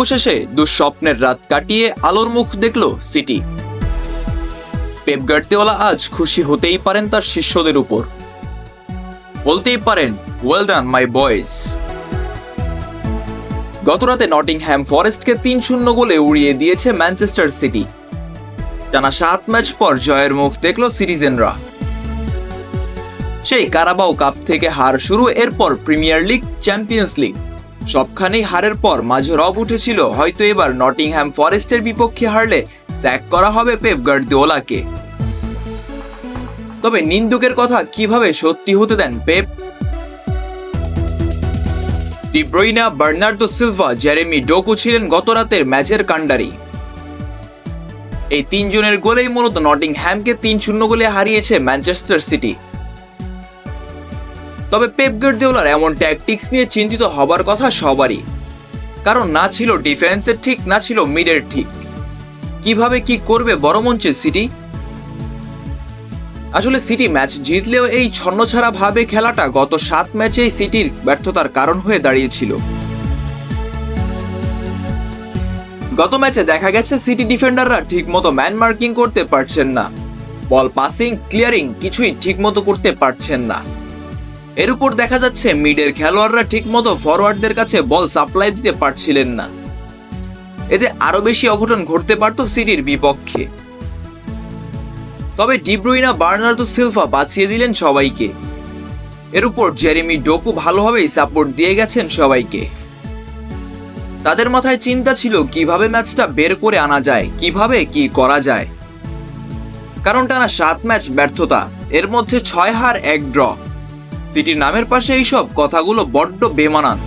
অবশেষে দুঃস্বপ্নের রাত কাটিয়ে আলোর মুখ দেখল সিটি। পেপ গার্দিওলা আজ খুশি হতেই পারেন তার শিষ্যদের উপর। বলতেই পারেন, ওয়েল ডান মাই বয়েজ। গতরাতে নটিংহ্যাম ফরেস্টকে ৩-০ গোলে উড়িয়ে দিয়েছে ম্যানচেস্টার সিটি। টানা ৭ ম্যাচ পর জয়ের মুখ দেখল সিটিজেনরা। সেই কারাবাও কাপ থেকে হার শুরু, এরপর প্রিমিয়ার লিগ, চ্যাম্পিয়ন্স লিগ সবখানেই হারের পর মাঝে রব উঠেছিল হয়তো এবার নটিংহ্যাম ফরেস্টের বিপক্ষে হারলে স্যাক করা হবে পেপ গার্দিওলাকে। তবে নিন্দুকের কথা কিভাবে সত্যি হতে দেন Pep? De Bruyne, Bernardo Silva, Jeremy Doku ছিলেন গতরাতের ম্যাচের কাণ্ডারি। এই তিনজনের গোলেই মূলত নটিংহ্যামকে ৩-০ গোলে হারিয়েছে ম্যানচেস্টার সিটি। তবে পেপ গার্দিওলার এমন ট্যাকটিক্স নিয়ে চিন্তিত হবার কথা সবারই, কারণ না ছিল ডিফেন্সের ঠিক, না ছিল মিডের ঠিক। কিভাবে কি করবে বড় মঞ্চে সিটি? আসলে সিটি ম্যাচ জিতলেও এই ছন্নছাড়া ভাবে খেলাটা গত ৭ ম্যাচেই সিটির ব্যর্থতার কারণ হয়ে দাঁড়িয়েছিল। গত ম্যাচে দেখা গেছে সিটি ডিফেন্ডাররা ঠিকমতো ম্যান মার্কিং করতে পারছেন না, বল পাসিং, ক্লিয়ারিং কিছুই ঠিকমতো করতে পারছেন না। এর উপর দেখা যাচ্ছে মিডের খেলোয়াড়রা ঠিকমতো ফরওয়ার্ডদের কাছে বল সাপ্লাই দিতে পারছিলেন না। এতে আরো বেশি অঘটন ঘটতে পারত সিটির বিপক্ষে। তবে ডি ব্রুইনা, বার্নার্দো সিলভা বাঁচিয়ে দিলেন সবাইকে। এর উপর জেরেমি ডোকু ভালোভাবেই সাপোর্ট দিয়ে গেছেন সবাইকে। তাদের মাথায় চিন্তা ছিল কিভাবে ম্যাচটা বের করে আনা যায়, কিভাবে কি করা যায়। কারণ টানা ৭ ম্যাচ ব্যর্থতা, এর মধ্যে ৬ হার ১ ড্র। সিটির নামের পাশে এইসব কথাগুলো বড্ড বেমানান।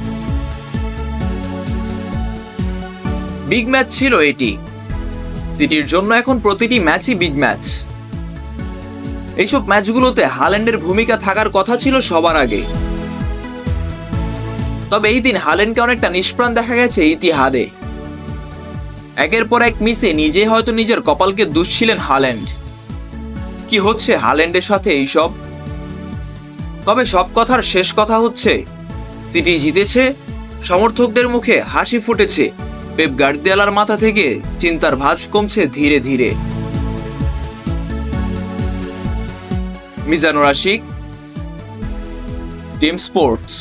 বিগ ম্যাচ ছিল এটি। সিটির জন্য এখন প্রতিটি ম্যাচই বিগ ম্যাচ। এইসব ম্যাচগুলোতে হাল্যান্ডের ভূমিকা থাকার কথা ছিল সবার আগে। তবে এই দিন হাল্যান্ডকে অনেকটা নিষ্প্রাণ দেখা গেছে ইতিহাদে। একের পর এক মিসে নিজে হয়তো নিজের কপালকে দুষছিলেন হাল্যান্ড। কি হচ্ছে হাল্যান্ডের সাথে এইসব? তবে সব কথার শেষ কথা হচ্ছে, সিটি জিতেছে, সমর্থকদের মুখে হাসি ফুটেছে, পেপ গার্দিওলার মাথা থেকে চিন্তার ভাঁজ কমছে ধীরে ধীরে। Mizanur Ashiq, team sports.